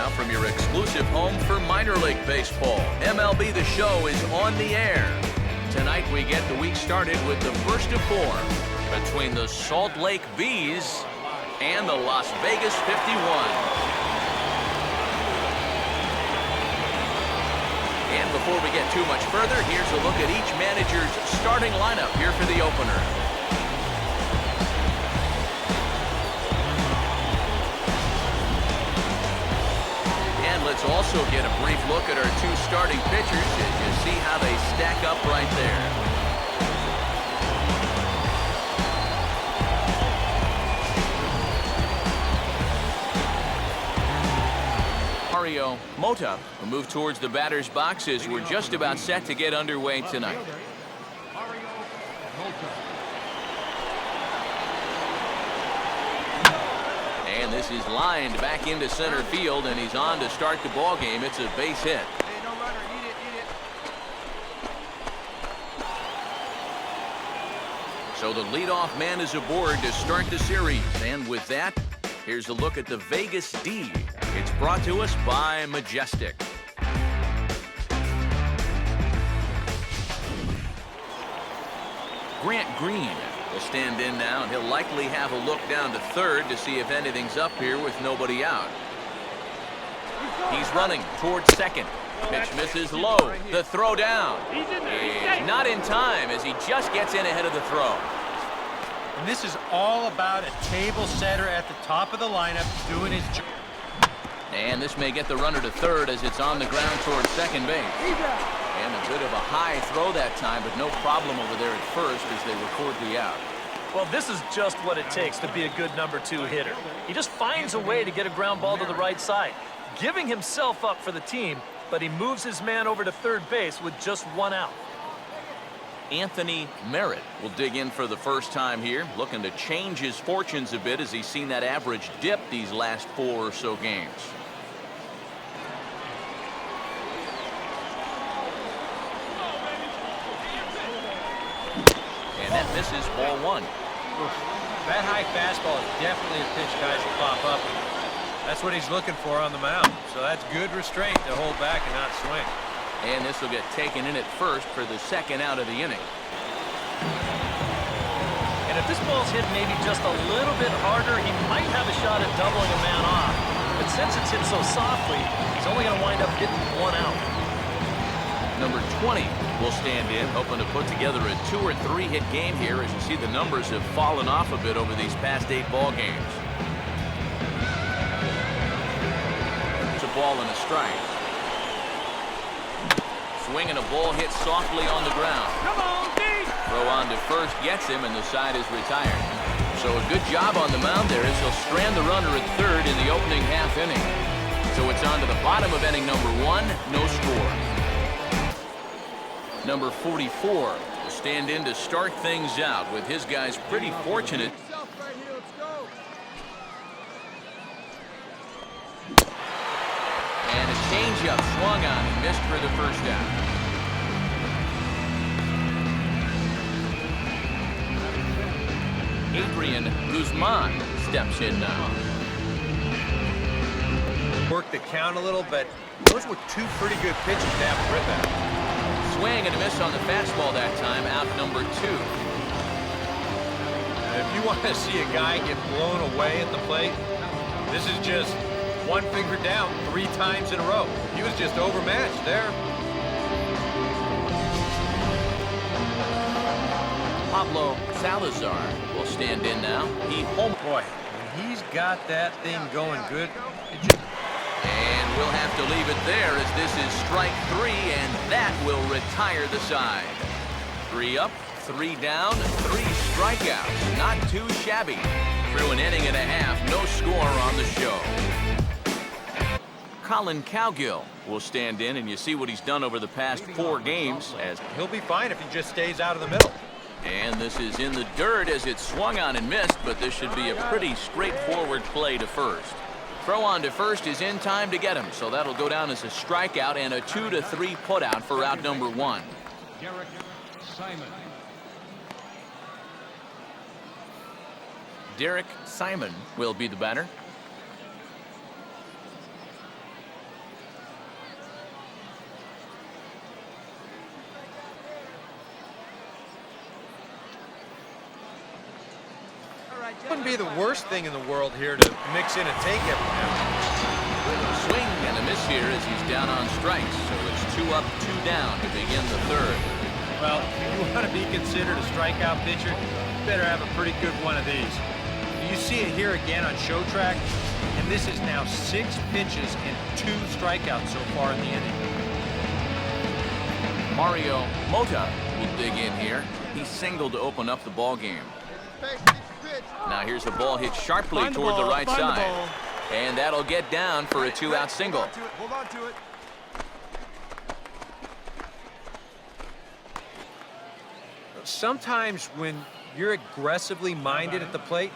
now from your exclusive home for minor league baseball. MLB The Show is on the air. Tonight we get the week started with the first of four between the Salt Lake Bees and the Las Vegas 51. And before we get too much further, here's a look at each manager's starting lineup here for the opener. And let's also get a brief look at our two starting pitchers as you see how they stack up right there. Mota will move towards the batter's boxes. We're just about set to get underway tonight. And this is lined back into center field, and he's on to start the ball game. It's a base hit. So the leadoff man is aboard to start the series, and with that, here's a look at the Vegas D. It's brought to us by Majestic. Grant Green will stand in now, and he'll likely have a look down to third to see if anything's up here with nobody out. He's running towards second. Pitch misses low. The throw down is not in time as he just gets in ahead of the throw. And this is all about a table setter at the top of the lineup doing his job. And this may get the runner to third as it's on the ground towards second base. And a bit of a high throw that time, but no problem over there at first as they record the out. Well, this is just what it takes to be a good number two hitter. He just finds a way to get a ground ball to the right side, giving himself up for the team, but he moves his man over to third base with just one out. Anthony Merritt will dig in for the first time here, looking to change his fortunes a bit as he's seen that average dip these last 4 or so games. And that misses ball one. That high fastball is definitely a pitch guys will pop up. That's what he's looking for on the mound. So that's good restraint to hold back and not swing. And this will get taken in at first for the second out of the inning. And if this ball's hit maybe just a little bit harder, he might have a shot at doubling a man off. But since it's hit so softly, he's only going to wind up getting one out. Number 20 will stand in, hoping to put together a 2 or 3 hit game here as you see the numbers have fallen off a bit over these past 8 ball games. It's a ball and a strike. Swing and a ball hit softly on the ground. Come on, Deke! Throw on to first gets him, and the side is retired. So a good job on the mound there as he'll strand the runner at third in the opening half inning. So it's on to the bottom of inning number 1, no score. Number 44 will stand in to start things out with his guys pretty fortunate. And a changeup swung on and missed for the first out. Adrian Guzman steps in now. Work the count a little, but those were 2 pretty good pitches to have a rip at. Swing and a miss on the fastball that time, out number 2. If you want to see a guy get blown away at the plate, this is just one finger down 3 times in a row. He was just overmatched there. Pablo Salazar will stand in now. He home. Boy, when he's got that thing going good, And we'll have to leave it there as this is strike 3, and that will retire the side. 3 up, 3 down, 3 strikeouts. Not too shabby. Through an inning and a half, no score on the show. Colin Cowgill will stand in, and you see what he's done over the past 4 games. As he'll be fine if he just stays out of the middle. And this is in the dirt as it swung on and missed, but this should be a pretty straightforward play to first. Throw on to first is in time to get him, so that'll go down as a strikeout and a 2 to 3 putout for out number 1. Derek Simon will be the batter. Wouldn't be the worst thing in the world here to mix in a take every now. Swing and a miss here as he's down on strikes. So it's 2 up, 2 down to begin the third. Well, if you want to be considered a strikeout pitcher, you better have a pretty good one of these. You see it here again on show track, and this is now 6 pitches and 2 strikeouts so far in the inning. Mario Mota will dig in here. He singled to open up the ball game. Now here's a ball hit sharply toward the right side. And that'll get down for a 2-out single. Hold on to it. Sometimes when you're aggressively minded at the plate,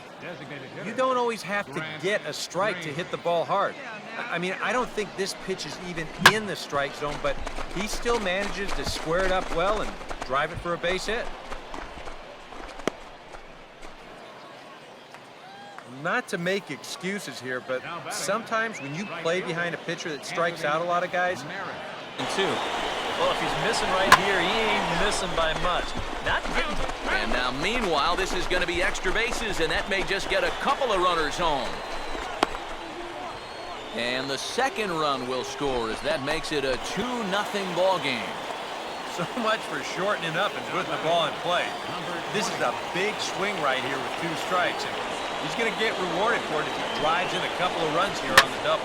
you don't always have to get a strike to hit the ball hard. I mean, I don't think this pitch is even in the strike zone, but he still manages to square it up well and drive it for a base hit. Not to make excuses here, but sometimes when you play behind a pitcher that strikes out a lot of guys, And 2. Well, if he's missing right here, he ain't missing by much. Not getting. And now, meanwhile, this is going to be extra bases, and that may just get a couple of runners home. And the second run will score as that makes it a 2-0 ball game. so much for shortening up and putting the ball in play. This is a big swing right here with 2 strikes, and he's going to get rewarded for it if he drives in a couple of runs here on the double.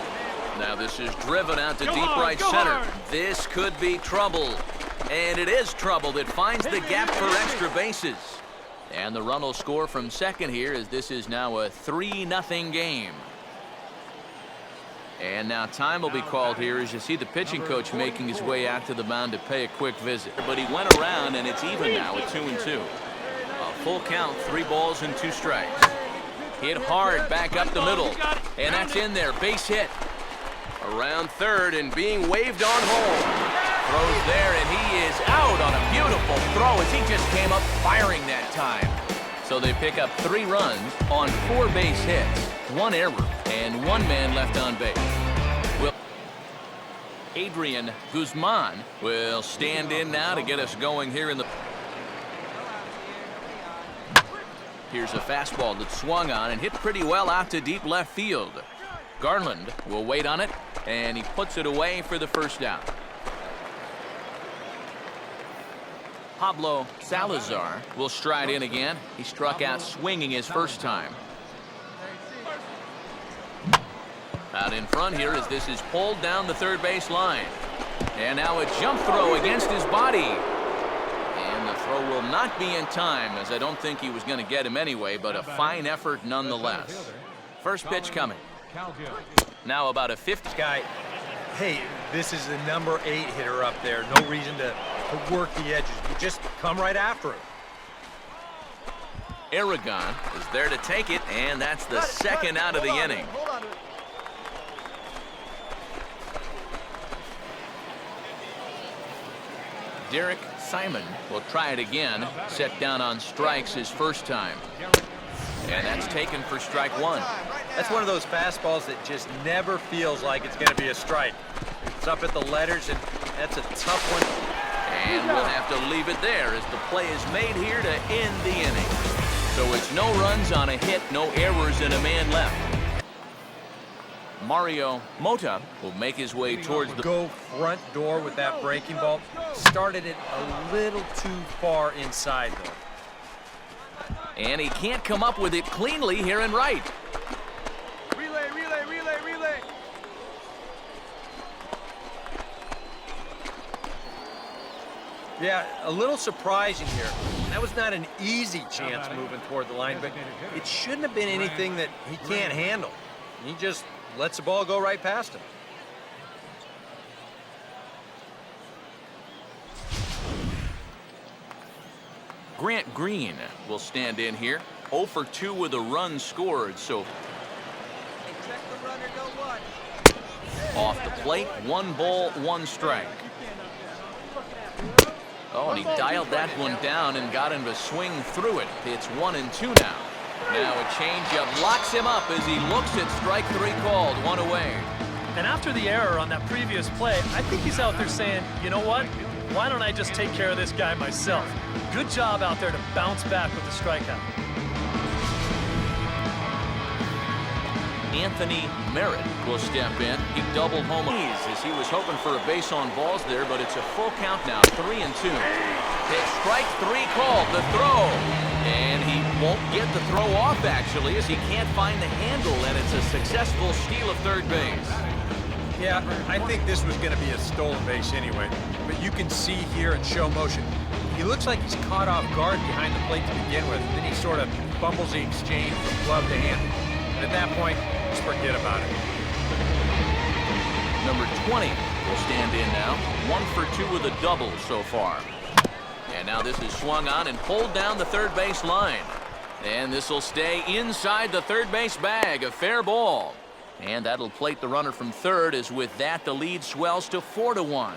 Now this is driven out to deep right center. This could be trouble. And it is trouble that finds the gap for extra bases. And the run will score from second here as this is now a 3-0 game. And now time will be called here as you see the pitching coach making his way out to the mound to pay a quick visit. But he went around and it's even now at 2-2. A full count, 3 balls and 2 strikes. Hit hard back up the middle. And that's in there, base hit. Around third and being waved on home. Throws there and he is out on a beautiful throw as he just came up firing that time. So they pick up 3 runs on 4 base hits, 1 error, and 1 man left on base. Adrian Guzman will stand in now to get us going here in the... Here's a fastball that swung on and hit pretty well out to deep left field. Garland will wait on it, and he puts it away for the first down. Pablo Salazar will stride in again. He struck out swinging his first time. Out in front here as this is pulled down the third base line. And now a jump throw against his body. And the throw will not be in time, as I don't think he was going to get him anyway, but a fine effort nonetheless. First pitch coming. Now about a 50 guy. Hey, this is the number 8 hitter up there. No reason to work the edges. You just come right after him. Aragon is there to take it, and that's the second out of the inning. Derek Simon will try it again. Set down on strikes his first time. And that's taken for strike 1. That's one of those fastballs that just never feels like it's going to be a strike. It's up at the letters, and that's a tough one. And we'll have to leave it there as the play is made here to end the inning. So it's no runs on a hit, no errors, and a man left. Mario Mota will make his way towards the... Go front door with that breaking ball. Started it a little too far inside, though. And he can't come up with it cleanly here in right. Relay, relay, relay, relay. Yeah, a little surprising here. That was not an easy chance moving toward the line, but it shouldn't have been anything that he can't handle. He just lets the ball go right past him. Grant Green will stand in here. 0 for 2 with a run scored. So off the plate, 1 ball, 1 strike. Oh, and he dialed that one down and got him to swing through it. It's 1-2 now. Now a changeup locks him up as he looks at strike 3 called, 1 away. And after the error on that previous play, I think he's out there saying, you know what? Why don't I just take care of this guy myself? Good job out there to bounce back with the strikeout. Anthony Merritt will step in. He doubled home as he was hoping for a base on balls there, but it's a full count now, 3-2. It's strike 3 called, the throw. And he won't get the throw off, actually, as he can't find the handle, and it's a successful steal of third base. Yeah, I think this was going to be a stolen base anyway, but you can see here in show motion, he looks like he's caught off guard behind the plate to begin with. Then he sort of fumbles the exchange from glove to hand. And at that point, just forget about it. Number 20 will stand in now. 1 for 2 with a double so far. And now this is swung on and pulled down the third base line. And this will stay inside the third base bag. A fair ball. And that'll plate the runner from third, as with that the lead swells to 4-1.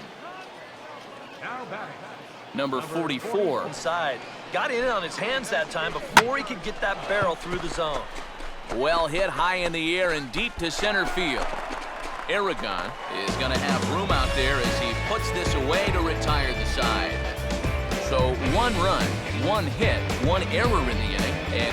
Number 44. Inside. Got in on his hands that time before he could get that barrel through the zone. Well hit high in the air and deep to center field. Aragon is going to have room out there as he puts this away to retire the side. So 1 run, 1 hit, 1 error in the inning, and